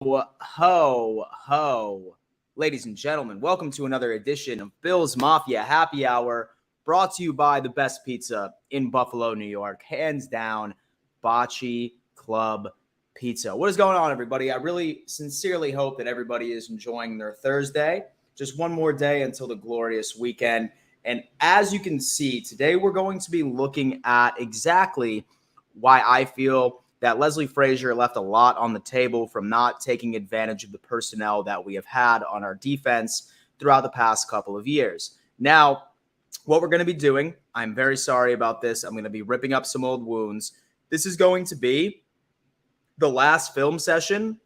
Ho, ho. Ladies and gentlemen, welcome to another edition of Bill's Mafia Happy Hour, brought to you by the best pizza in Buffalo, New York. Hands down, Bocce Club Pizza. What is going on, everybody? I really sincerely hope that everybody is enjoying their Thursday. Just one more day until the glorious weekend. And as you can see, today we're going to be looking at exactly why I feel that Leslie Frazier left a lot on the table from not taking advantage of the personnel that we have had on our defense throughout the past couple of years. Now, what we're going to be doing, I'm very sorry about this. I'm going to be ripping up some old wounds. This is going to be the last film session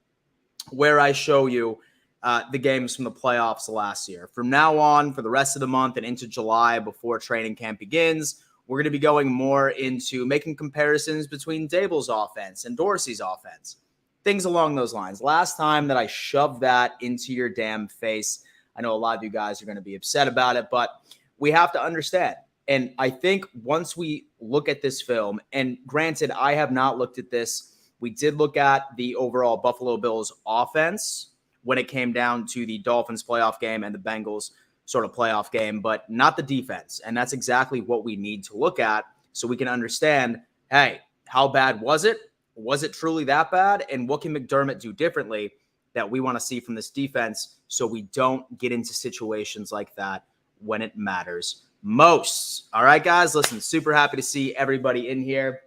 where I show you the games from the playoffs last year. From now on, for the rest of the month and into July before training camp begins, we're going to be going more into making comparisons between Dable's offense and Dorsey's offense. Things along those lines. Last time that I shoved that into your damn face, I know a lot of you guys are going to be upset about it, but we have to understand. And I think once we look at this film, and granted, I have not looked at this. We did look at the overall Buffalo Bills offense when it came down to the Dolphins playoff game and the Bengals sort of playoff game, but not the defense. And that's exactly what we need to look at so we can understand, hey, how bad was it? Was it truly that bad? And what can McDermott do differently that we want to see from this defense so we don't get into situations like that when it matters most? All right, guys, listen, super happy to see everybody in here.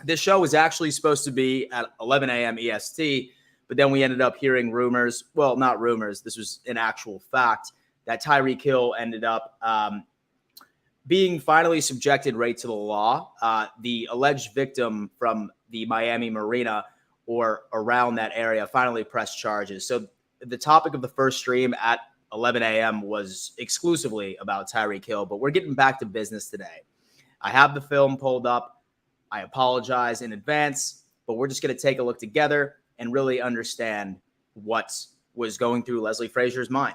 This show was actually supposed to be at 11 a.m. EST, but then we ended up hearing rumors. Well, not rumors. This was an actual fact that Tyreek Hill ended up being finally subjected right to the law. The alleged victim from the Miami Marina or around that area finally pressed charges. So the topic of the first stream at 11 a.m. was exclusively about Tyreek Hill, but we're getting back to business today. I have the film pulled up. I apologize in advance, but we're just going to take a look together and really understand what was going through Leslie Frazier's mind.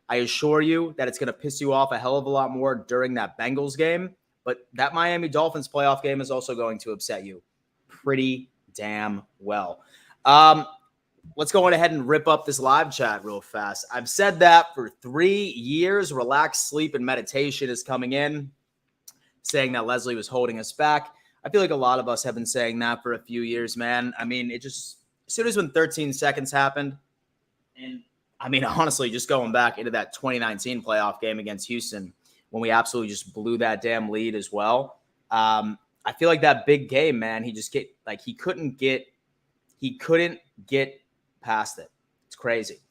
I assure you that it's going to piss you off a hell of a lot more during that Bengals game, but that Miami Dolphins playoff game is also going to upset you pretty damn well. Let's go on ahead and rip up this live chat real fast. I've said that for 3 years. Relax, sleep, and meditation is coming in, saying that Leslie was holding us back. I feel like a lot of us have been saying that for a few years, man. I mean, it just, as soon as when 13 seconds happened, and I mean, honestly, just going back into that 2019 playoff game against Houston when we absolutely just blew that damn lead as well. I feel like that big game, man, he couldn't get past it. It's crazy.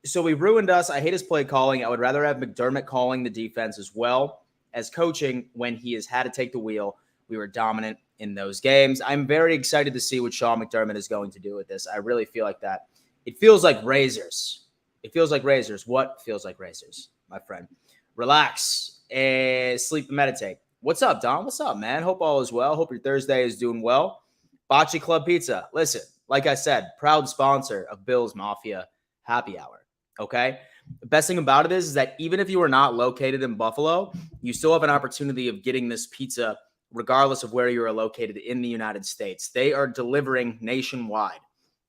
So we ruined us. I hate his play calling. I would rather have McDermott calling the defense as well as coaching when he has had to take the wheel. We were dominant in those games. I'm very excited to see what Sean McDermott is going to do with this. I really feel like that. It feels like razors. It feels like razors. What feels like razors, my friend? Relax and sleep and meditate. What's up, Don? What's up, man? Hope all is well. Hope your Thursday is doing well. Bocce Club Pizza. Listen, like I said, proud sponsor of Bill's Mafia Happy Hour. Okay? The best thing about it is that even if you are not located in Buffalo, you still have an opportunity of getting this pizza regardless of where you are located in the United States. They are delivering nationwide.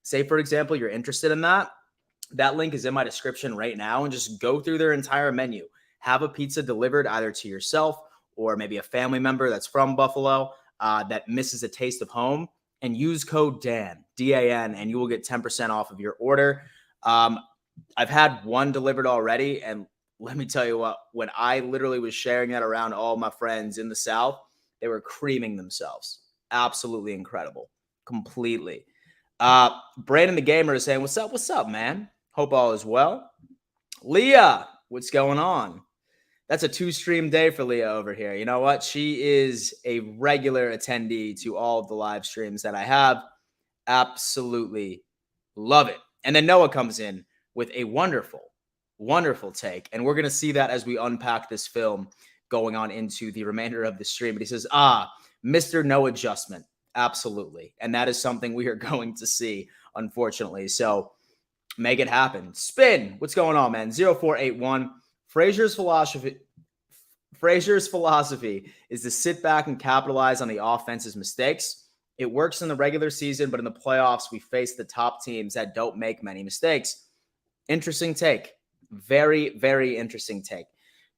Say, for example, you're interested in that. That link is in my description right now, and just go through their entire menu. Have a pizza delivered either to yourself or maybe a family member that's from Buffalo that misses a taste of home, and use code DAN, D-A-N, and you will get 10% off of your order. I've had one delivered already, and let me tell you what, when I literally was sharing that around all my friends in the South, they were creaming themselves. Absolutely incredible. Completely. Brandon the Gamer is saying, what's up, man? Hope all is well. Leah, what's going on? That's a 2-stream day for Leah over here. You know what? She is a regular attendee to all of the live streams that I have. Absolutely love it. And then Noah comes in with a wonderful, wonderful take. And we're going to see that as we unpack this film going on into the remainder of the stream. But he says, Mr. No Adjustment. Absolutely. And that is something we are going to see, unfortunately. So make it happen. Spin. What's going on, man? 0481. Frazier's philosophy is to sit back and capitalize on the offense's mistakes. It works in the regular season, but in the playoffs, we face the top teams that don't make many mistakes. Interesting take. Very, very interesting take.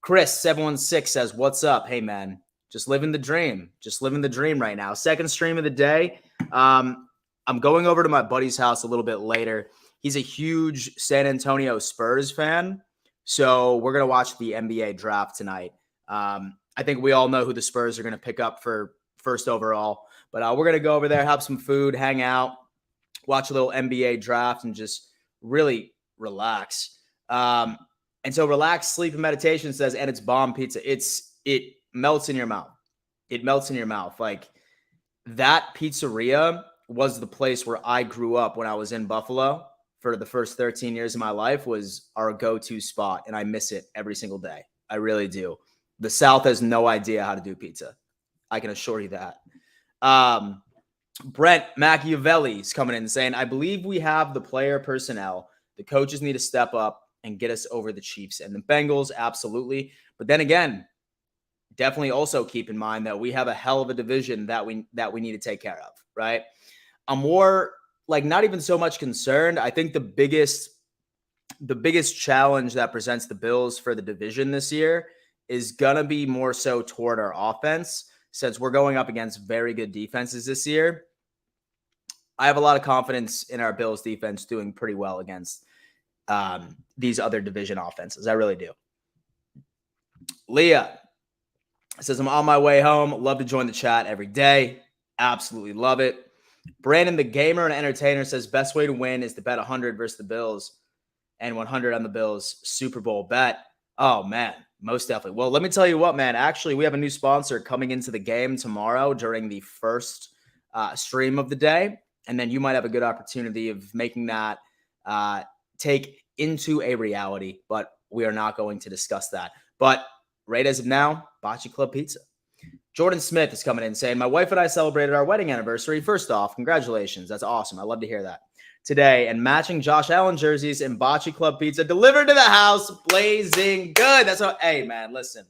Chris716 says, what's up? Hey, man, just living the dream. Just living the dream right now. Second stream of the day. I'm going over to my buddy's house a little bit later. He's a huge San Antonio Spurs fan. So we're going to watch the NBA draft tonight. I think we all know who the Spurs are going to pick up for first overall. But we're going to go over there, have some food, hang out, watch a little NBA draft, and just really relax. And so Relax, Sleep, and Meditation says, and it's bomb pizza. It melts in your mouth. It melts in your mouth. Like, that pizzeria was the place where I grew up when I was in Buffalo for the first 13 years of my life, was our go-to spot, and I miss it every single day. I really do. The South has no idea how to do pizza. I can assure you that. Brent Machiavelli is coming in and saying, I believe we have the player personnel. The coaches need to step up and get us over the Chiefs and the Bengals. Absolutely. But then again, definitely also keep in mind that we have a hell of a division that we need to take care of, right? I'm more like not even so much concerned. I think the biggest challenge that presents the Bills for the division this year is going to be more so toward our offense, since we're going up against very good defenses this year. I have a lot of confidence in our Bills defense doing pretty well against these other division offenses. I really do. Leah says, I'm on my way home. Love to join the chat every day. Absolutely love it. Brandon, the gamer and entertainer, says, best way to win is to bet 100 versus the Bills and 100 on the Bills Super Bowl bet. Oh, man, most definitely. Well, let me tell you what, man. Actually, we have a new sponsor coming into the game tomorrow during the first stream of the day. And then you might have a good opportunity of making that take into a reality. But we are not going to discuss that. But right as of now, Bocce Club Pizza. Jordan Smith is coming in saying, my wife and I celebrated our wedding anniversary. First off, congratulations. That's awesome. I love to hear that. Today, and matching Josh Allen jerseys and Bocce Club Pizza delivered to the house, blazing good. That's what, hey, man, listen.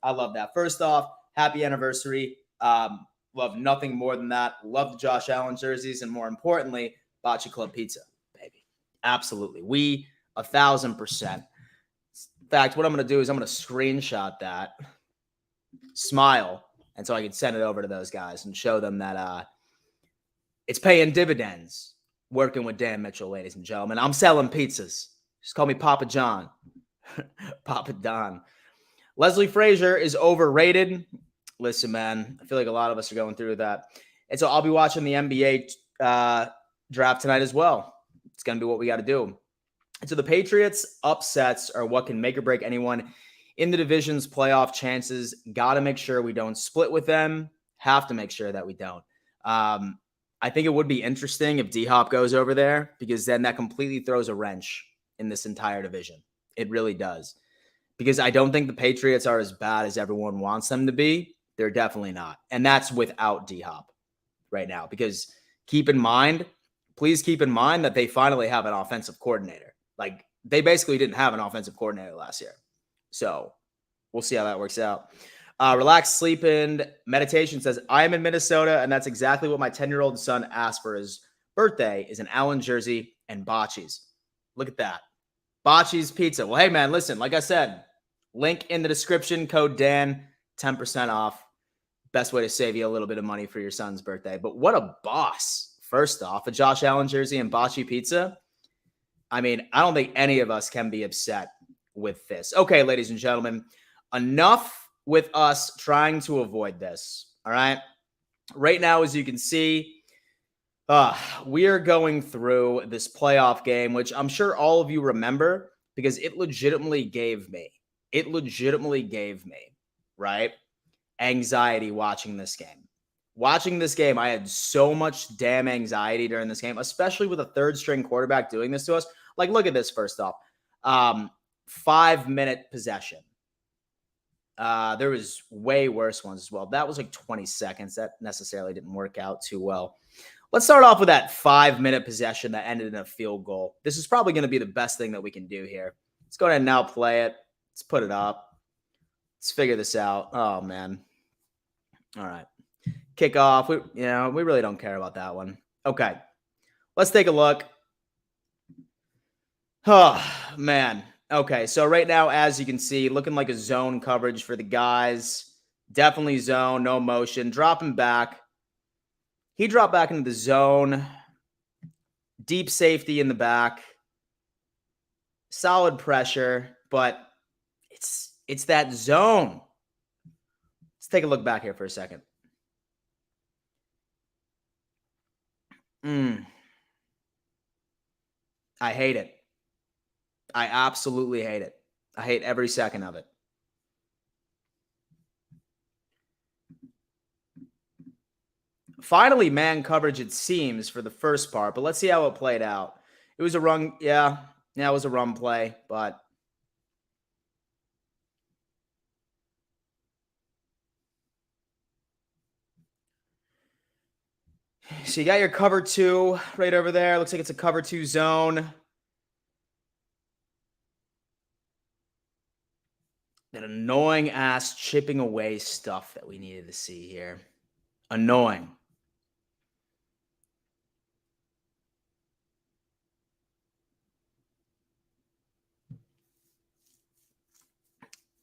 I love that. First off, happy anniversary. Love nothing more than that. Love the Josh Allen jerseys, and more importantly, Bocce Club Pizza, baby. Absolutely. We 1,000%. In fact, what I'm going to do is I'm going to screenshot that, smile, and so I can send it over to those guys and show them that it's paying dividends working with Dan Mitchell, ladies and gentlemen. I'm selling pizzas. Just call me Papa John. Papa Don. Leslie Frazier is overrated. Listen, man, I feel like a lot of us are going through that. And so I'll be watching the NBA draft tonight as well. It's going to be what we got to do. And so the Patriots' upsets are what can make or break anyone in the division's playoff chances. Got to make sure we don't split with them. Have to make sure that we don't. I think it would be interesting if D-Hop goes over there, because then that completely throws a wrench in this entire division. It really does. Because I don't think the Patriots are as bad as everyone wants them to be. They're definitely not. And that's without D-Hop right now. Because please keep in mind that they finally have an offensive coordinator. Like, they basically didn't have an offensive coordinator last year. So we'll see how that works out. Relax, Sleep, and Meditation says, I am in Minnesota, and that's exactly what my 10-year-old son asked for his birthday, is an Allen jersey and Bocce's. Look at that. Bocce's Pizza. Well, hey, man, listen, like I said, link in the description, code Dan, 10% off. Best way to save you a little bit of money for your son's birthday. But what a boss. First off, a Josh Allen jersey and Bocce Pizza. I mean, I don't think any of us can be upset with this. Okay, ladies and gentlemen, enough with us trying to avoid this, all right? Right now, as you can see, we are going through this playoff game, which I'm sure all of you remember, because it legitimately gave me, right, anxiety watching this game. Watching this game, I had so much damn anxiety during this game, especially with a third-string quarterback doing this to us. Like, look at this first off. 5-minute possession. There was way worse ones as well. That was like 20 seconds. That necessarily didn't work out too well. Let's start off with that 5-minute possession that ended in a field goal. This is probably going to be the best thing that we can do here. Let's go ahead and now play it. Let's put it up. Let's figure this out. Oh, man. All right. Kickoff. We really don't care about that one. Okay. Let's take a look. Oh, man. Okay, so right now, as you can see, looking like a zone coverage for the guys. Definitely zone, no motion. Dropping back. He dropped back into the zone. Deep safety in the back. Solid pressure, but it's that zone. Let's take a look back here for a second. I hate it. I absolutely hate it. I hate every second of it. Finally, man coverage, it seems, for the first part, but let's see how it played out. It was a run. Yeah, it was a run play, but so you got your cover two right over there. Looks like it's a cover two zone. That annoying ass chipping away stuff that we needed to see here. Annoying.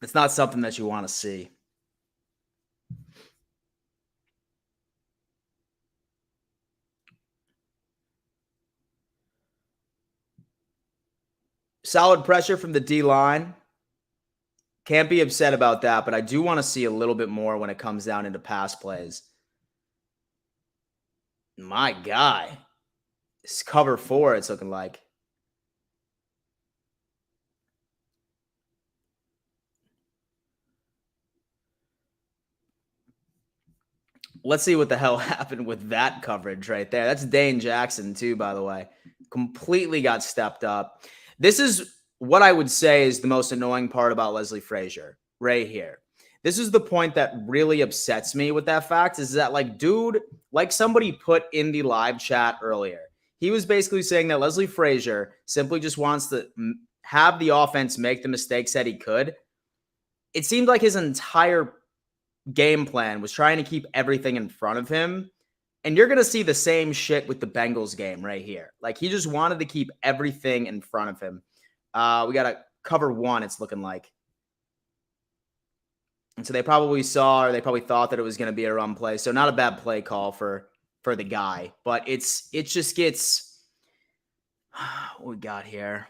It's not something that you want to see. Solid pressure from the D line. Can't be upset about that, but I do want to see a little bit more when it comes down into pass plays. My guy. It's cover four, it's looking like. Let's see what the hell happened with that coverage right there. That's Dane Jackson, too, by the way. Completely got stepped up. This is what I would say is the most annoying part about Leslie Frazier right here. This is the point that really upsets me with that fact is that, like, dude, like somebody put in the live chat earlier, he was basically saying that Leslie Frazier simply just wants to have the offense make the mistakes that he could. It seemed like his entire game plan was trying to keep everything in front of him. And you're going to see the same shit with the Bengals game right here. Like, he just wanted to keep everything in front of him. We got a cover one, it's looking like. And so they probably saw, or they probably thought that it was going to be a run play. So not a bad play call for the guy. But it just gets, what we got here?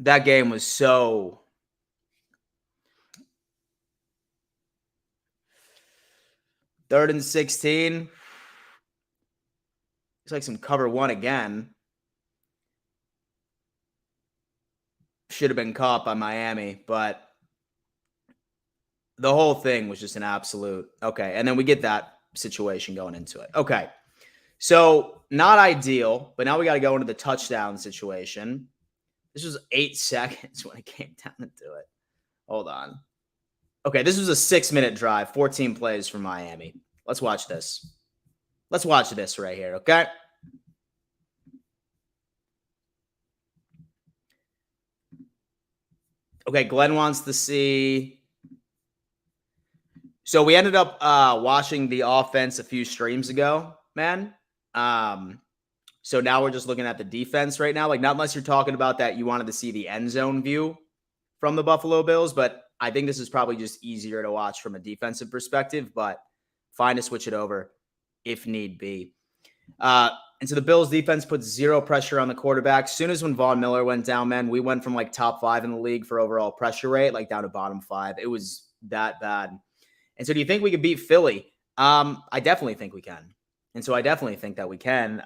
That game was so... Third and 16. Looks like some cover one again. Should have been caught by Miami, but the whole thing was just an absolute... Okay, and then we get that situation going into it. Okay, so not ideal, but now we got to go into the touchdown situation. This was 8 seconds when it came down to it. Hold on. Okay, this was a 6-minute drive, 14 plays from Miami. Let's watch this. Let's watch this right here, okay? Okay, Glenn wants to see... So we ended up watching the offense a few streams ago, man. So now we're just looking at the defense right now. Like, not unless you're talking about that you wanted to see the end zone view from the Buffalo Bills, but I think this is probably just easier to watch from a defensive perspective, but fine to switch it over if need be. And so the Bills defense puts zero pressure on the quarterback. As soon as when Von Miller went down, man, we went from like top 5 in the league for overall pressure rate, like down to bottom 5. It was that bad. And so do you think we could beat Philly? I definitely think we can. And so I definitely think that we can.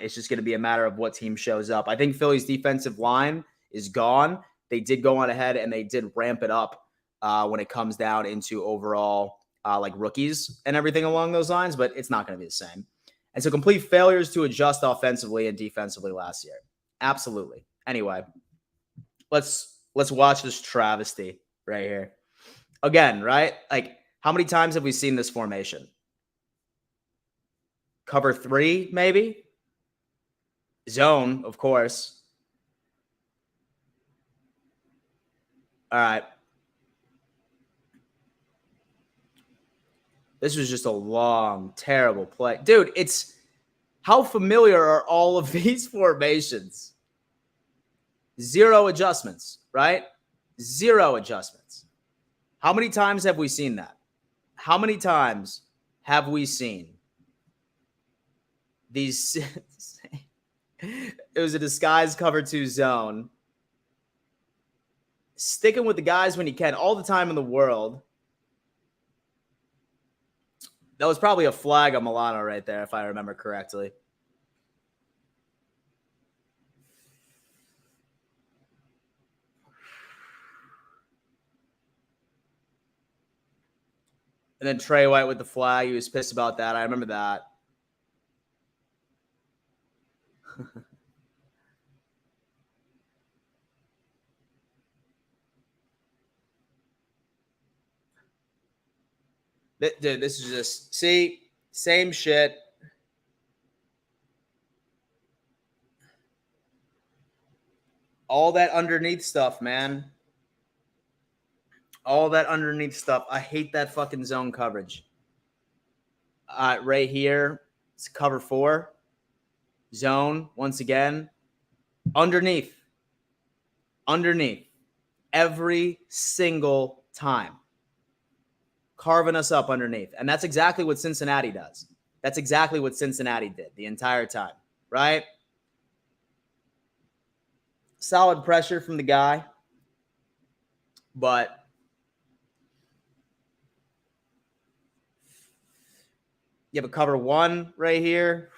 It's just going to be a matter of what team shows up. I think Philly's defensive line is gone. They did go on ahead and they did ramp it up when it comes down into overall like rookies and everything along those lines, but it's not going to be the same. And so complete failures to adjust offensively and defensively last year. Absolutely. Anyway, let's watch this travesty right here. Again, right? Like, how many times have we seen this formation? Cover 3, maybe? Zone, of course. All right. This was just a long, terrible play. Dude, it's how familiar are all of these formations? Zero adjustments, right? Zero adjustments. How many times have we seen that? How many times have we seen these? It was a disguise cover 2 zone. Sticking with the guys when you can all the time in the world. That was probably a flag on Milano right there, if I remember correctly. And then Trey White with the flag. He was pissed about that. I remember that. Dude, this is just, see, same shit. All that underneath stuff, man. All that underneath stuff. I hate that fucking zone coverage. Right here, it's cover 4. Zone, once again. Underneath. Every single time. Carving us up underneath. And that's exactly what Cincinnati does. That's exactly what Cincinnati did the entire time, right? Solid pressure from the guy. But you have a cover 1 right here.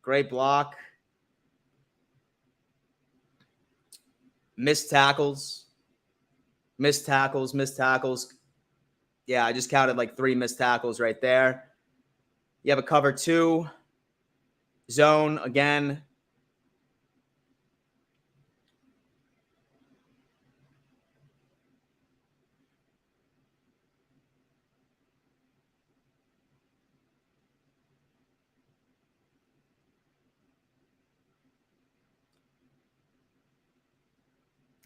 Great block. Missed tackles. Yeah, I just counted like 3 missed tackles right there. You have a cover 2. Zone again.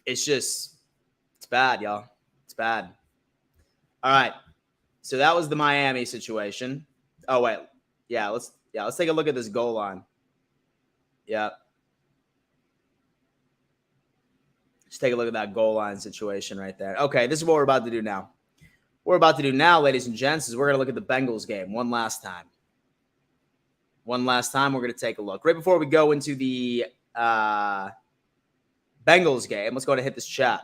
It's bad, y'all. It's bad. All right. So that was the Miami situation. Oh, wait. Yeah, let's take a look at this goal line. Yeah. Let's take a look at that goal line situation right there. Okay, this is what we're about to do now. What we're about to do now, ladies and gents, is we're going to look at the Bengals game one last time. We're going to take a look. Right before we go into the Bengals game, let's go ahead and hit this chat.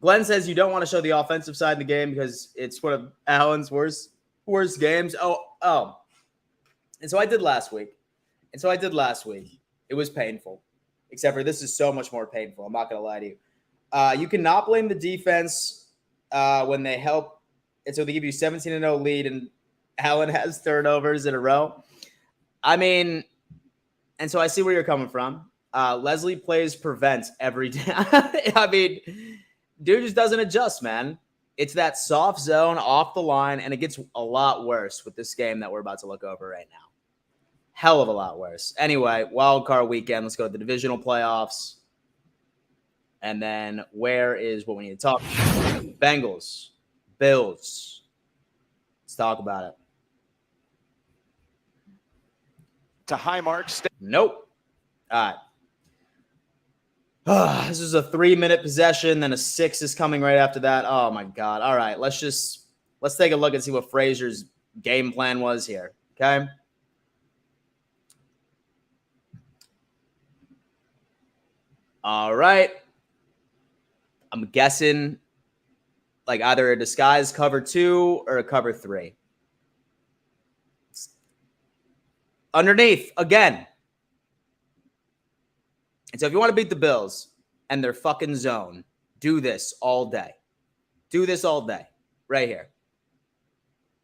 Glenn says you don't want to show the offensive side of the game because it's one of Allen's worst games. Oh. And so I did last week. It was painful. Except for this is so much more painful. I'm not going to lie to you. You cannot blame the defense when they help. And so they give you 17-0 lead and Allen has turnovers in a row. I mean, and so I see where you're coming from. Leslie plays prevent every day. I mean, dude just doesn't adjust, man. It's that soft zone off the line, and it gets a lot worse with this game that we're about to look over right now. Hell of a lot worse. Anyway, wild card weekend. Let's go to the divisional playoffs. And then where is what we need to talk about? Bengals, Bills. Let's talk about it. To high marks. Nope. All right. This is a 3-minute possession, then a 6 is coming right after that. Oh my God. All right. Let's take a look and see what Frazier's game plan was here. Okay. All right. I'm guessing like either a disguise cover 2 or a cover 3. Underneath again. And so if you want to beat the Bills and their fucking zone, do this all day. Right here.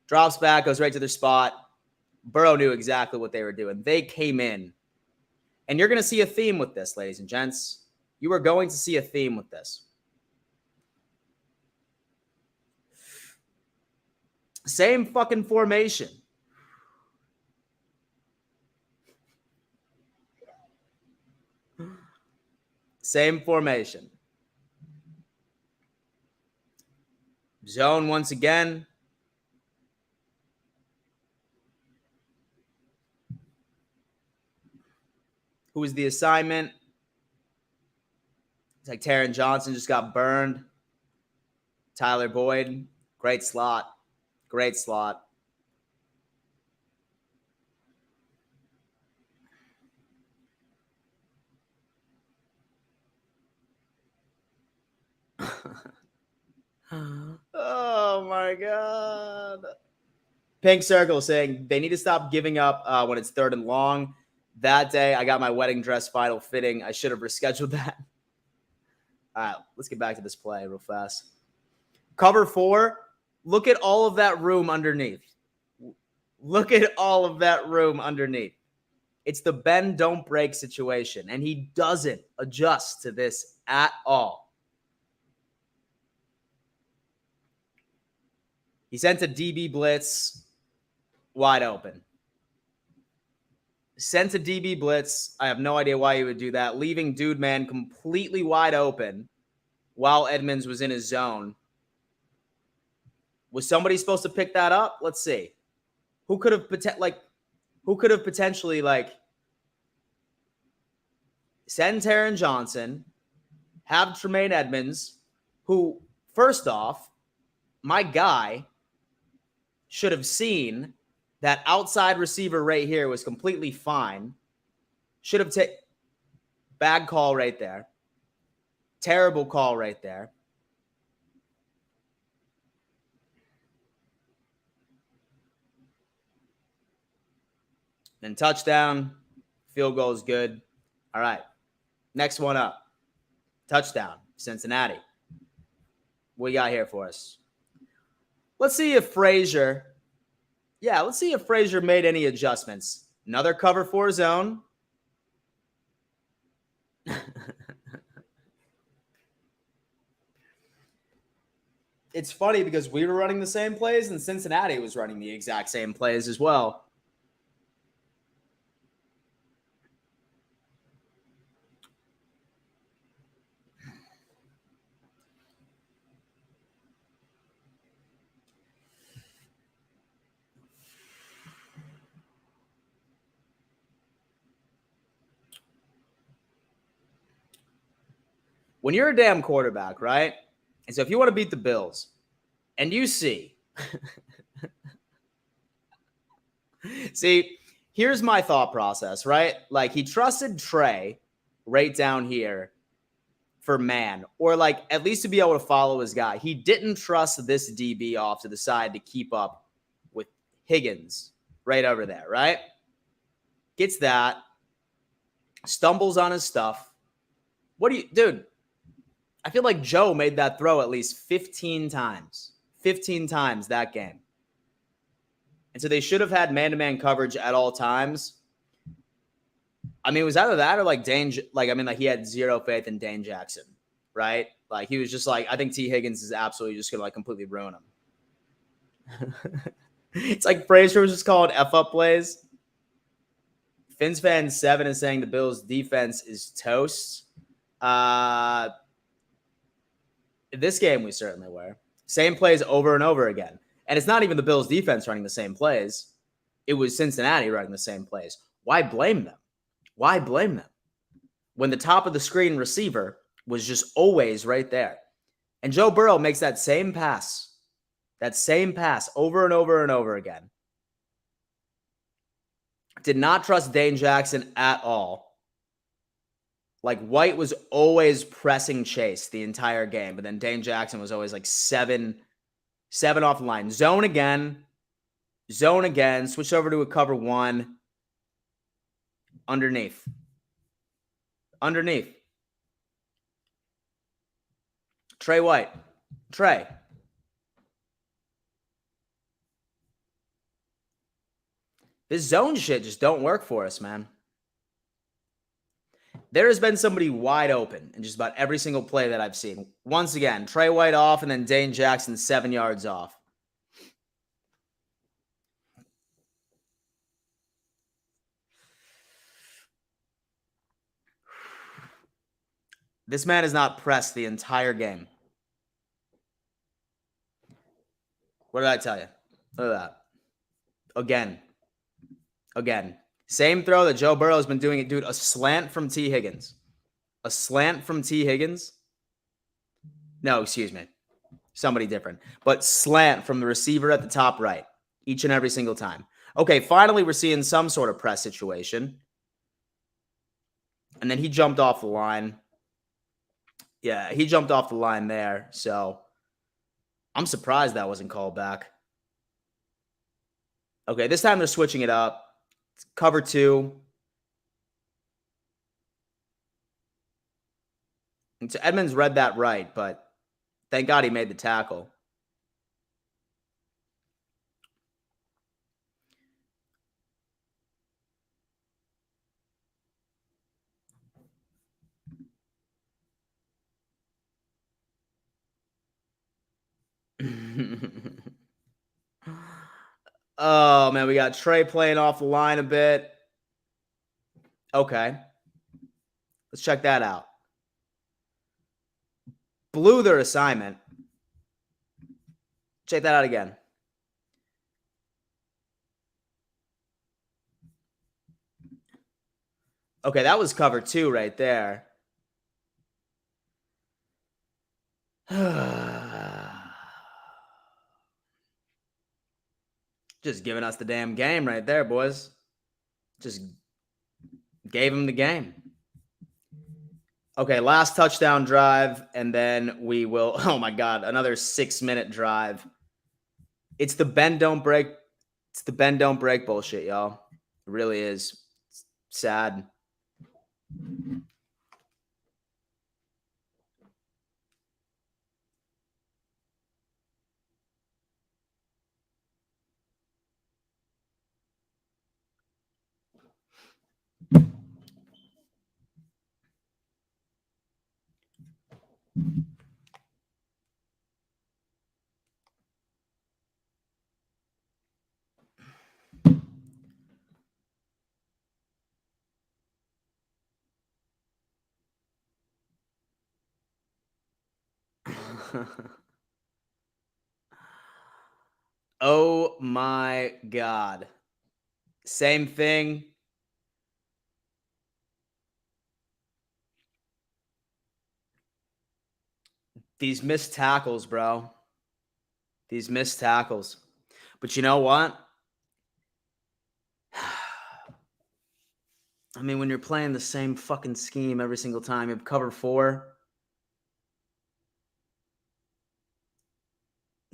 Drops back, goes right to their spot. Burrow knew exactly what they were doing. They came in. And you're going to see a theme with this, ladies and gents. You are going to see a theme with this. Same fucking formation. Zone once again. Who was the assignment? It's like Taron Johnson just got burned. Tyler Boyd. Great slot. Great slot. Oh my God. Pink Circle saying they need to stop giving up when it's 3rd and long. That day, I got my wedding dress final fitting. I should have rescheduled that. All right, let's get back to this play real fast. Cover 4. Look at all of that room underneath. Look at all of that room underneath. It's the bend, don't break situation, and he doesn't adjust to this at all. He sent a DB blitz wide open. Sent a DB blitz. I have no idea why he would do that, leaving Dude Man completely wide open while Edmonds was in his zone. Was somebody supposed to pick that up? Let's see. Who could have potentially send Taron Johnson, have Tremaine Edmonds, who, first off, my guy should have seen that outside receiver right here was completely fine. Should have taken bad call right there. Terrible call right there. Then touchdown. Field goal is good. All right. Next one up. Touchdown. Cincinnati. What you got here for us? Let's see if Frazier. Yeah, let's see if Frazier made any adjustments. Another cover 4 zone. It's funny because we were running the same plays and Cincinnati was running the exact same plays as well. When you're a damn quarterback, right? And so if you want to beat the Bills and you see, here's my thought process, right? Like he trusted Trey right down here for man, or like at least to be able to follow his guy. He didn't trust this DB off to the side to keep up with Higgins right over there, right? Gets that, stumbles on his stuff. Dude? I feel like Joe made that throw at least 15 times. 15 times that game. And so they should have had man-to-man coverage at all times. I mean, it was either that or like Dane, he had zero faith in Dane Jackson, right? Like he was just like, I think T. Higgins is absolutely just going to like completely ruin him. It's like Frazier was just calling F-up plays. Fins fan 7 is saying the Bills defense is toast. This game we certainly were. Same plays over and over again. And it's not even the Bills defense running the same plays. It was Cincinnati running the same plays. Why blame them? Why blame them? When the top of the screen receiver was just always right there. And Joe Burrow makes that same pass over and over and over again. Did not trust Dane Jackson at all. Like White was always pressing Chase the entire game, but then Dane Jackson was always like seven off the line. Zone again. Switch over to a cover 1. Underneath. Trey White. This zone shit just don't work for us, man. There has been somebody wide open in just about every single play that I've seen. Once again, Trey White off and then Dane Jackson 7 yards off. This man is not pressed the entire game. What did I tell you? Look at that. Again. Same throw that Joe Burrow's been doing it, dude. A slant from T. Higgins. A slant from T. Higgins. No, excuse me. Somebody different. But slant from the receiver at the top right. Each and every single time. Okay, finally we're seeing some sort of press situation. And then he jumped off the line. Yeah, he jumped off the line there. So I'm surprised that wasn't called back. Okay, this time they're switching it up. It's cover 2. And so Edmonds read that right, but thank God he made the tackle. Oh, man, we got Trey playing off the line a bit. Okay. Let's check that out. Blew their assignment. Check that out again. Okay, that was cover 2 right there. Just giving us the damn game right there, boys. Just gave him the game. Okay, last touchdown drive, and then we will, oh my God, another 6-minute drive. It's the bend, don't break. It's the bend, don't break bullshit, y'all. It really is. It's sad. Oh my God. Same thing. These missed tackles, bro. These missed tackles. But you know what? I mean, when you're playing the same fucking scheme every single time, you have cover 4.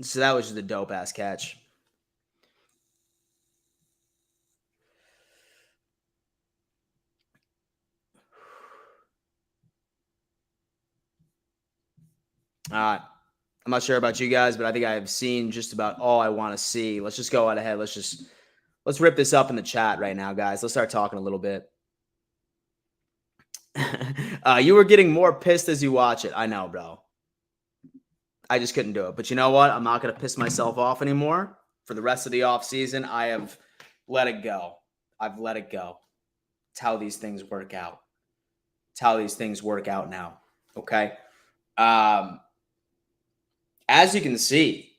So that was just a dope-ass catch. I'm not sure about you guys, but I think I have seen just about all I want to see. Let's just go out ahead. Let's rip this up in the chat right now, guys. Let's start talking a little bit. You were getting more pissed as you watch it. I know, bro. I just couldn't do it. But you know what? I'm not going to piss myself off anymore. For the rest of the offseason, I have let it go. I've let it go. It's how these things work out. It's how these things work out now. Okay? As you can see,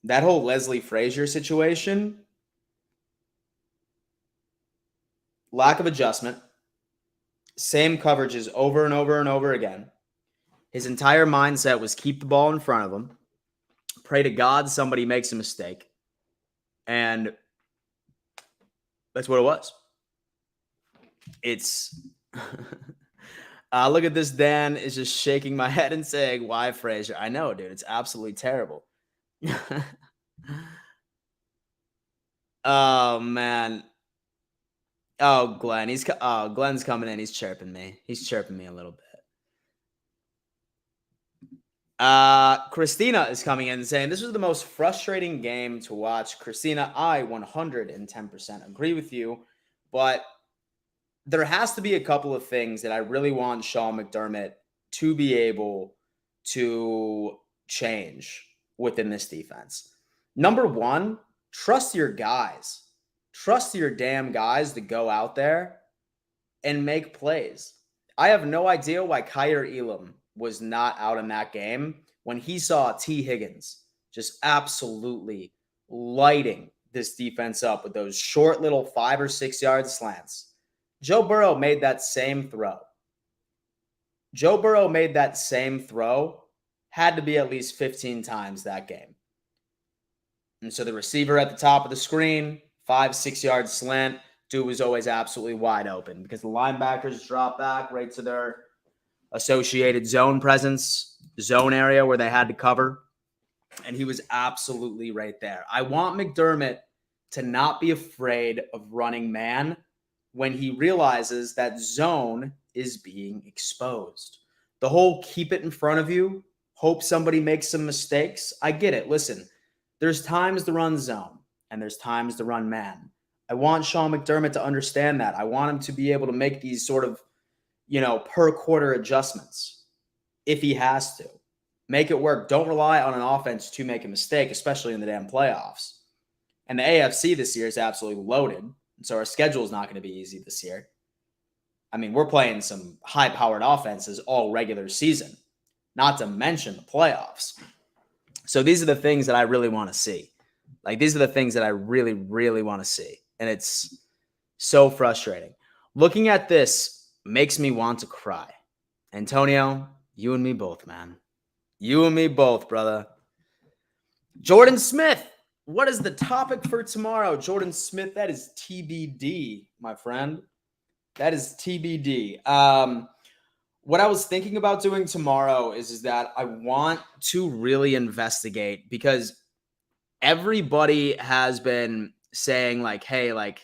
that whole Leslie Frazier situation, lack of adjustment, same coverages over and over and over again. His entire mindset was keep the ball in front of him, pray to God somebody makes a mistake, and that's what it was. It's look at this. Dan is just shaking my head and saying, why Frazier? I know, dude. It's absolutely terrible. Oh, man. Oh, Glenn. Glenn's coming in. He's chirping me. He's chirping me a little bit. Christina is coming in and saying, this was the most frustrating game to watch. Christina, I 110% agree with you, but there has to be a couple of things that I really want Sean McDermott to be able to change within this defense. Number one, trust your guys. Trust your damn guys to go out there and make plays. I have no idea why Kyer Elam was not out in that game when he saw T. Higgins just absolutely lighting this defense up with those short little 5 or 6 yard slants. Joe Burrow made that same throw. Had to be at least 15 times that game. And so the receiver at the top of the screen, 5, 6 yard slant, dude was always absolutely wide open because the linebackers drop back right to their associated zone presence, zone area where they had to cover. And he was absolutely right there. I want McDermott to not be afraid of running man when he realizes that zone is being exposed. The whole keep it in front of you, hope somebody makes some mistakes. I get it. Listen, there's times to run zone and there's times to run man. I want Sean McDermott to understand that. I want him to be able to make these sort of, per quarter adjustments if he has to. Make it work. Don't rely on an offense to make a mistake, especially in the damn playoffs. And the AFC this year is absolutely loaded. And so our schedule is not going to be easy this year. I mean, we're playing some high-powered offenses all regular season, not to mention the playoffs. So these are the things that I really want to see. These are the things that I really, really want to see. And it's so frustrating. Looking at this makes me want to cry. Antonio, you and me both, man. You and me both, brother. Jordan Smith. What is the topic for tomorrow? Jordan Smith, that is TBD, my friend. That is TBD. What I was thinking about doing tomorrow is that I want to really investigate because everybody has been saying hey,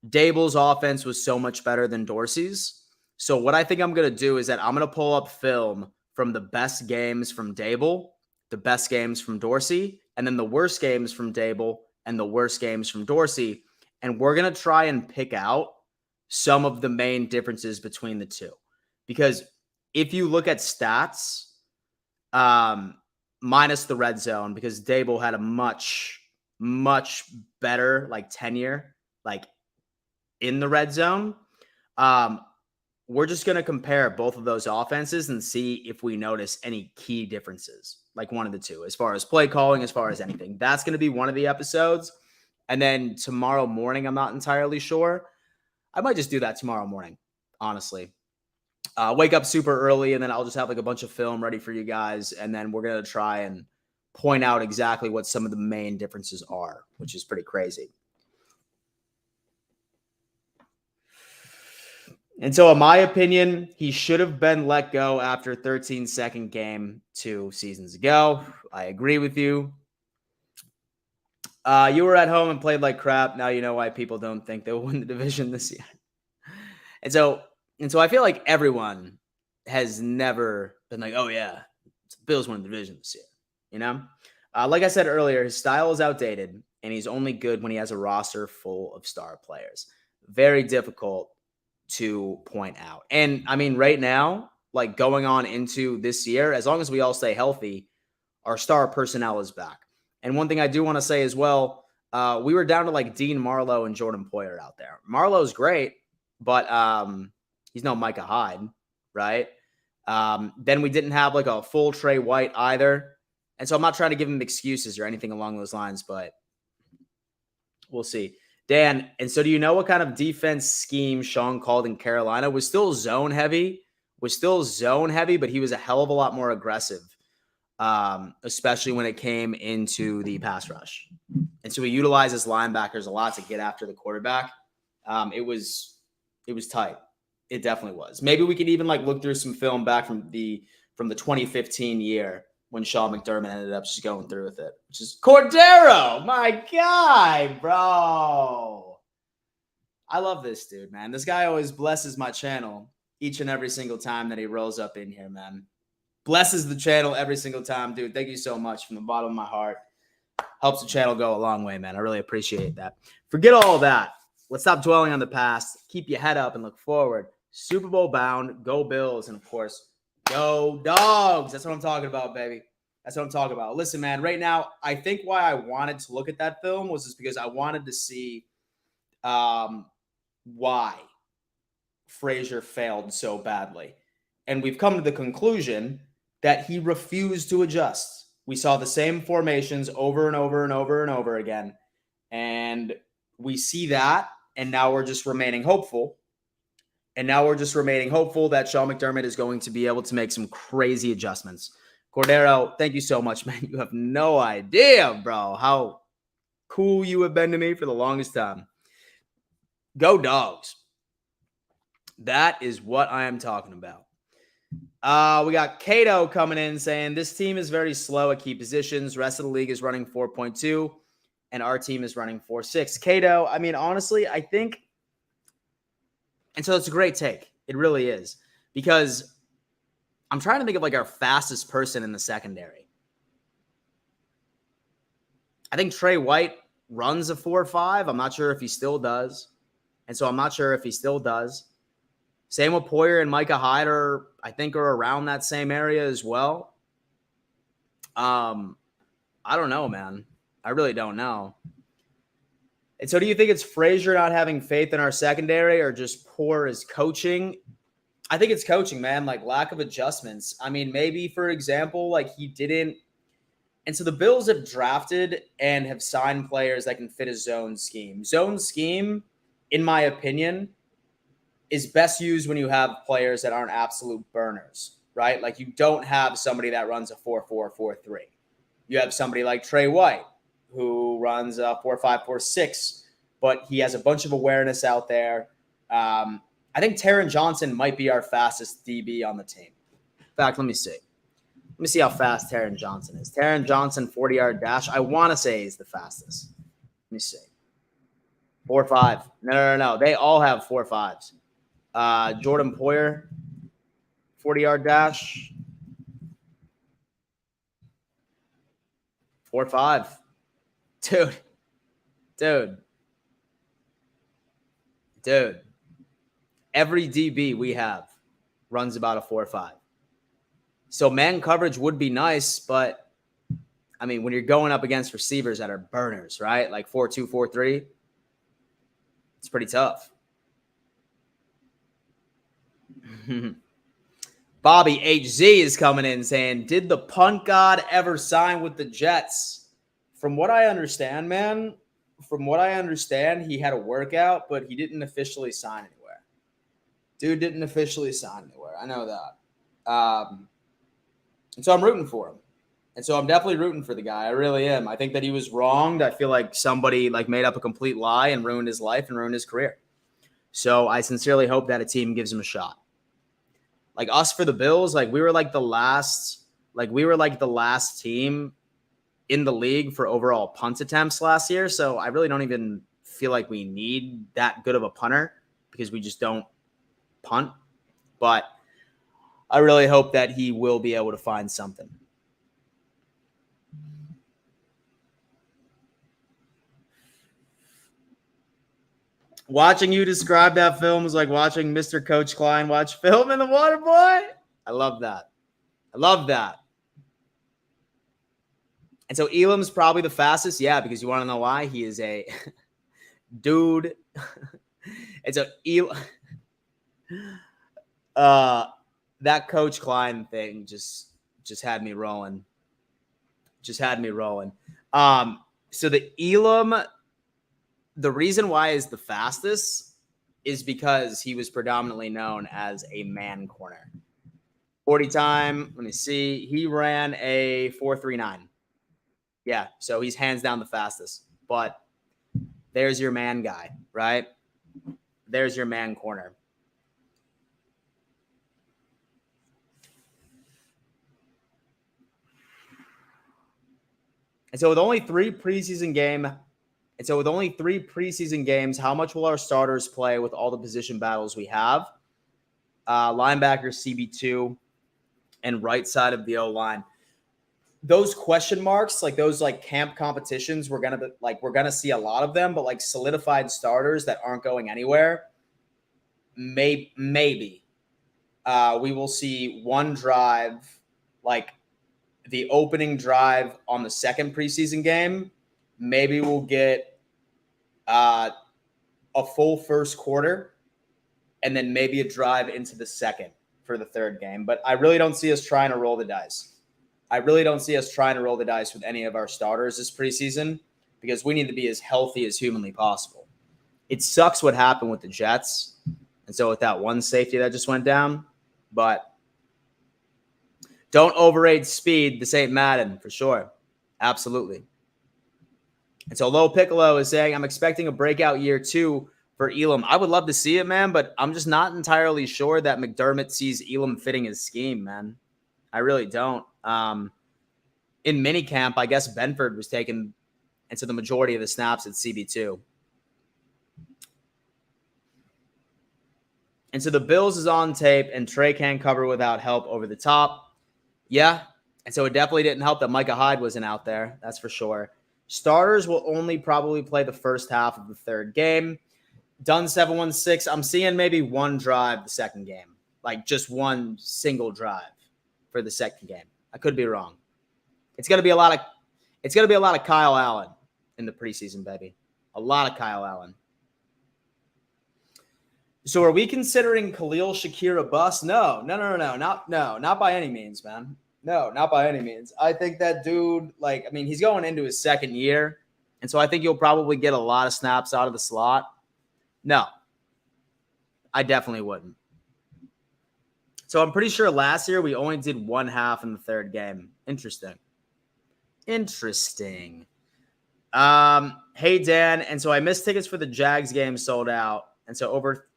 Dable's offense was so much better than Dorsey's. So what I think I'm going to do is that I'm going to pull up film from the best games from Dable, the best games from Dorsey, and then the worst games from Dable and the worst games from Dorsey. And we're going to try and pick out some of the main differences between the two. Because if you look at stats, minus the red zone, because Dable had a much, much better tenure in the red zone. We're just going to compare both of those offenses and see if we notice any key differences, one of the two, as far as play calling, as far as anything. That's going to be one of the episodes. And then tomorrow morning, I'm not entirely sure. I might just do that tomorrow morning, honestly. Wake up super early, and then I'll just have a bunch of film ready for you guys. And then we're going to try and point out exactly what some of the main differences are, which is pretty crazy. And so in my opinion, he should have been let go after 13-second game 2 seasons ago. I agree with you. You were at home and played like crap. Now you know why people don't think they'll win the division this year. And so I feel like everyone has never been oh yeah, the Bills win the division this year. Like I said earlier, his style is outdated and he's only good when he has a roster full of star players. Very difficult to point out. And I mean, right now, going on into this year, as long as we all stay healthy, our star personnel is back. And one thing I do want to say as well, we were down to Dean Marlowe and Jordan Poyer out there. Marlowe's great, but he's no Micah Hyde, right? Then we didn't have a full Trey White either. And so I'm not trying to give him excuses or anything along those lines, but we'll see. Dan, and so do you know what kind of defense scheme Sean called in Carolina? Was still zone heavy, but he was a hell of a lot more aggressive, especially when it came into the pass rush. And so he utilized his linebackers a lot to get after the quarterback. It was tight. It definitely was. Maybe we could even look through some film back from the 2015 year when Sean McDermott ended up just going through with it, which is Cordero, my guy, bro. I love this dude, man. This guy always blesses my channel each and every single time that he rolls up in here, man. Blesses the channel every single time, dude. Thank you so much from the bottom of my heart. Helps the channel go a long way, man. I really appreciate that. Forget all that. Let's stop dwelling on the past. Keep your head up and look forward. Super Bowl bound. Go Bills. And, of course, go Dogs. That's what I'm talking about, baby. That's what I'm talking about. Listen, man, right now, I think why I wanted to look at that film was just because I wanted to see why Frazier failed so badly. And we've come to the conclusion that he refused to adjust. We saw the same formations over and over and over and over again. And we see that, and now we're just remaining hopeful. And now we're just remaining hopeful that Sean McDermott is going to be able to make some crazy adjustments. Cordero, thank you so much, man. You have no idea, bro, how cool you have been to me for the longest time. Go Dogs. That is what I am talking about. We got Cato coming in saying this team is very slow at key positions. Rest of the league is running 4.2, and our team is running 4.6. Cato, I mean, honestly, I think, and so it's a great take. It really is, because I'm trying to think of like our fastest person in the secondary. I think Trey White runs a 4.5. I'm not sure if he still does. And so I'm not sure if he still does. Same with Poyer and Micah Hyde I think are around that same area as well. I don't know, man. I really don't know. And so do you think it's Frazier not having faith in our secondary or just poor as coaching? I think it's coaching, man, like lack of adjustments. I mean, maybe, for example, like he didn't. And so the Bills have drafted and have signed players that can fit a zone scheme. Zone scheme, in my opinion, is best used when you have players that aren't absolute burners, right? Like you don't have somebody that runs a 4.4, 4.3. You have somebody like Trey White who runs a 4.5, 4.6, but he has a bunch of awareness out there. I think Taron Johnson might be our fastest DB on the team. In fact, let me see. Let me see how fast Taron Johnson is. Taron Johnson, 40-yard dash. I want to say he's the fastest. Let me see. 4.5. No. They all have 4.5s. Jordan Poyer, 40-yard dash. 4.5. Dude. Every DB we have runs about a 4.5. So man coverage would be nice, but I mean, when you're going up against receivers that are burners, right? Like 4.2, 4.3, it's pretty tough. Bobby HZ is coming in saying, did the punt god ever sign with the Jets? From what I understand, man, he had a workout, but he didn't officially sign anywhere. Dude didn't officially sign anywhere. I know that. And so I'm rooting for him. And so I'm definitely rooting for the guy. I really am. I think that he was wronged. I feel like somebody like made up a complete lie and ruined his life and ruined his career. So I sincerely hope that a team gives him a shot. Like us for the Bills, like we were like the last team in the league for overall punt attempts last year. So I really don't even feel like we need that good of a punter because we just don't punt. But I really hope that he will be able to find something. Watching you describe that film is like watching Mr. Coach Klein watch film in The Waterboy. I love that. And so Elam's probably the fastest. Yeah, because you want to know why? He is a dude. It's a that Coach Klein thing just had me rolling. So the Elam, the reason why is the fastest is because he was predominantly known as a man corner. 40 time, let me see. He ran a 4.39. Yeah, so he's hands down the fastest. But there's your man guy, right? There's your man corner. And so with only three preseason games, how much will our starters play with all the position battles we have? Linebacker, CB2, and right side of the O-line. Those question marks, like those like camp competitions, we're gonna see a lot of them, but like solidified starters that aren't going anywhere, maybe we will see one drive, like the opening drive on the second preseason game. Maybe we'll get a full first quarter and then maybe a drive into the second for the third game. But I really don't see us trying to roll the dice. I really don't see us trying to roll the dice with any of our starters this preseason because we need to be as healthy as humanly possible. It sucks what happened with the Jets. And so with that one safety that just went down, but don't overrate speed. This ain't Madden for sure. Absolutely. And so Low Piccolo is saying, I'm expecting a breakout year 2 for Elam. I would love to see it, man, but I'm just not entirely sure that McDermott sees Elam fitting his scheme, man. I really don't. In minicamp, I guess Benford was taken into the majority of the snaps at CB2. And so the Bills is on tape, and Trey can't cover without help over the top. Yeah, and so it definitely didn't help that Micah Hyde wasn't out there. That's for sure. Starters will only probably play the first half of the third game. Done 7-1-6. I'm seeing maybe one drive the second game, like just one single drive for the second game. I could be wrong. It's gonna be a lot of Kyle Allen in the preseason, baby. A lot of Kyle Allen. So are we considering Khalil Shakir a bust? No, not by any means, man. No, not by any means. I think that dude, he's going into his second year, and so I think you'll probably get a lot of snaps out of the slot. No, I definitely wouldn't. So I'm pretty sure last year we only did one half in the third game. Interesting. Hey, Dan. And so I missed tickets for the Jags game, sold out. And so over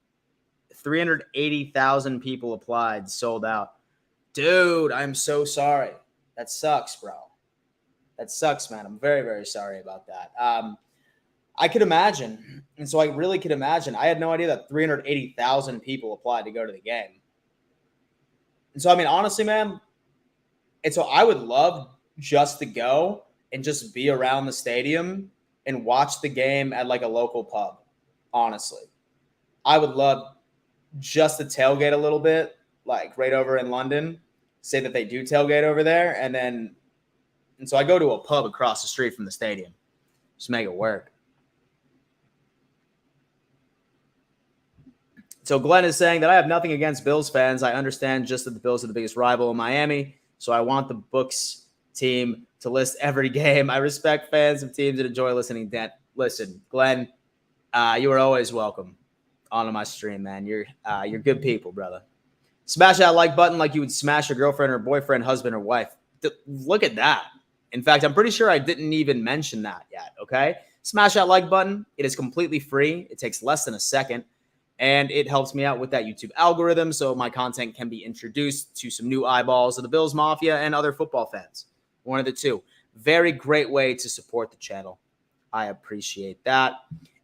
380,000 people applied, sold out. Dude, I'm so sorry. That sucks, bro. That sucks, man. I'm very, very sorry about that. I could imagine. And so I really could imagine. I had no idea that 380,000 people applied to go to the game. And so, I mean, honestly, man, and so I would love just to go and just be around the stadium and watch the game at like a local pub, honestly. I would love just to tailgate a little bit, like right over in London, say that they do tailgate over there. And so I go to a pub across the street from the stadium. Just make it work. So Glenn is saying that I have nothing against Bills fans. I understand just that the Bills are the biggest rival in Miami. So I want the Books team to list every game. I respect fans of teams that enjoy listening. Listen, Glenn, you are always welcome onto my stream, man. You're good people, brother. Smash that like button like you would smash your girlfriend or boyfriend, husband or wife. Look at that. In fact, I'm pretty sure I didn't even mention that yet, okay? Smash that like button. It is completely free. It takes less than a second. And it helps me out with that YouTube algorithm so my content can be introduced to some new eyeballs of the Bills Mafia and other football fans. One of the two. Very great way to support the channel. I appreciate that.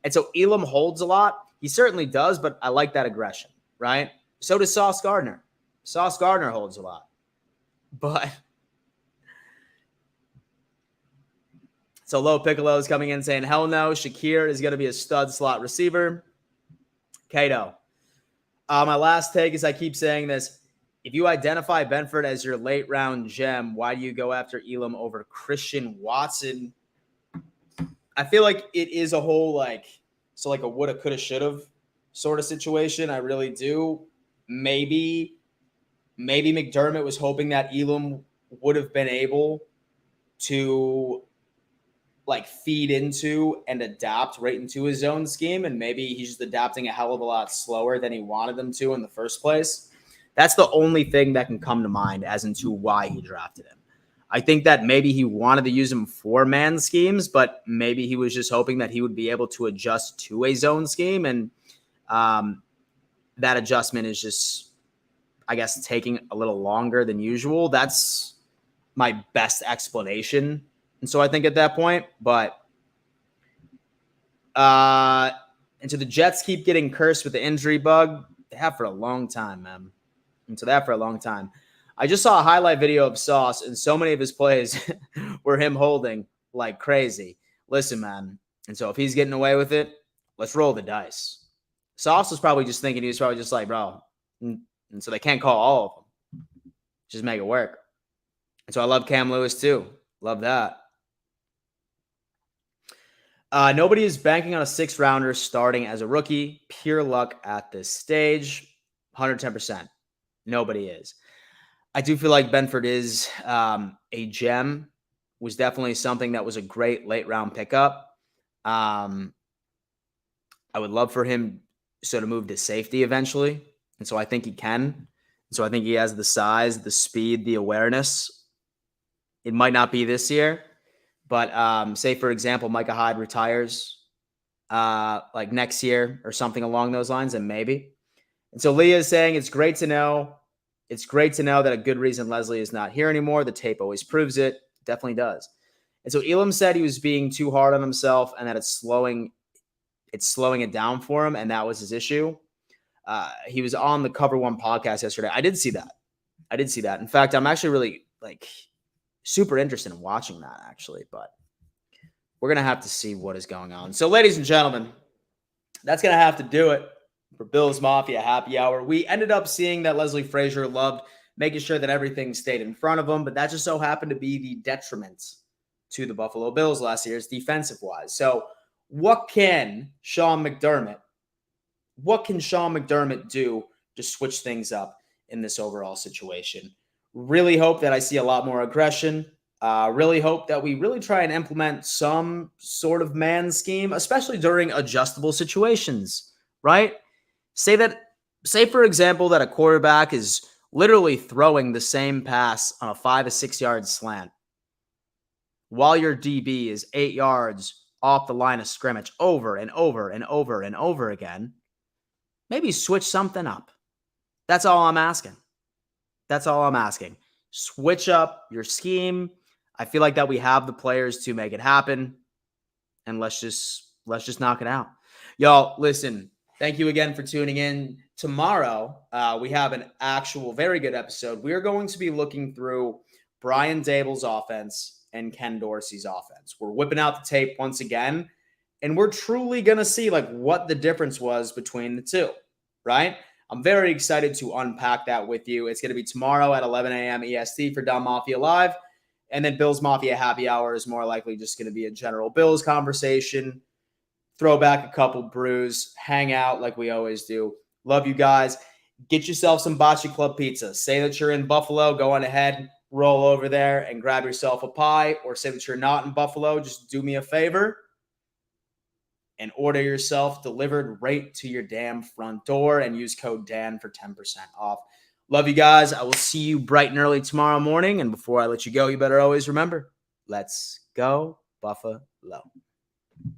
And so Elam holds a lot. He certainly does, but I like that aggression, right? So does Sauce Gardner. Sauce Gardner holds a lot. But so Low Piccolo is coming in saying, hell no, Shakir is going to be a stud slot receiver. Cato. My last take is I keep saying this. If you identify Benford as your late round gem, why do you go after Elam over Christian Watson? I feel like it is a whole like a woulda, coulda, shoulda sort of situation. I really do. Maybe McDermott was hoping that Elam would have been able to like feed into and adapt right into his own scheme. And maybe he's just adapting a hell of a lot slower than he wanted them to in the first place. That's the only thing that can come to mind as into why he drafted him. I think that maybe he wanted to use him for man schemes, but maybe he was just hoping that he would be able to adjust to a zone scheme. And that adjustment is just, I guess, taking a little longer than usual. That's my best explanation. And so I think at that point, but and so the Jets keep getting cursed with the injury bug. They have for a long time, man. And so that for a long time. I just saw a highlight video of Sauce, and so many of his plays were him holding like crazy. Listen, man. And so if he's getting away with it, let's roll the dice. Sauce was probably just thinking, he was probably just like, bro. And so they can't call all of them. Just make it work. And so I love Cam Lewis too. Love that. Nobody is banking on a 6-rounder starting as a rookie. Pure luck at this stage. 110%. Nobody is. I do feel like Benford is a gem. Was definitely something that was a great late round pickup. I would love for him to move to safety eventually. And so I think he can. And so I think he has the size, the speed, the awareness. It might not be this year, but say, for example, Micah Hyde retires like next year or something along those lines, and maybe. And so Leah is saying it's great to know. It's great to know that a good reason Leslie is not here anymore. The tape always proves it. It definitely does. And so Elam said he was being too hard on himself and that it's slowing it down for him, and that was his issue. He was on the Cover One podcast yesterday. I did see that. In fact, I'm actually really super interested in watching that, actually, but we're going to have to see what is going on. So, ladies and gentlemen, that's going to have to do it for Bills Mafia Happy Hour. We ended up seeing that Leslie Frazier loved making sure that everything stayed in front of him, but that just so happened to be the detriment to the Buffalo Bills last year's defensive-wise. So, what can Sean McDermott do to switch things up in this overall situation? Really hope that I see a lot more aggression. Really hope that we really try and implement some sort of man scheme, especially during adjustable situations, right? Say, for example, that a quarterback is literally throwing the same pass on a 5 or 6 yard slant while your DB is 8 yards off the line of scrimmage over and over and over and over again. Maybe switch something up. That's all I'm asking. Switch up your scheme. I feel like that we have the players to make it happen. And let's just knock it out. Y'all, listen, thank you again for tuning in. Tomorrow, we have an actual very good episode. We are going to be looking through Brian Daboll's offense and Ken Dorsey's offense. We're whipping out the tape once again, and we're truly going to see what the difference was between the two, right? I'm very excited to unpack that with you. It's going to be tomorrow at 11 a.m. EST for Dumb Mafia Live. And then Bills Mafia Happy Hour is more likely just going to be a general Bills conversation. Throw back a couple brews. Hang out like we always do. Love you guys. Get yourself some Bocce Club pizza. Say that you're in Buffalo. Go on ahead. Roll over there and grab yourself a pie. Or say that you're not in Buffalo. Just do me a favor and order yourself delivered right to your damn front door and use code Dan for 10% off. Love you guys. I will see you bright and early tomorrow morning. And before I let you go, you better always remember, let's go Buffalo.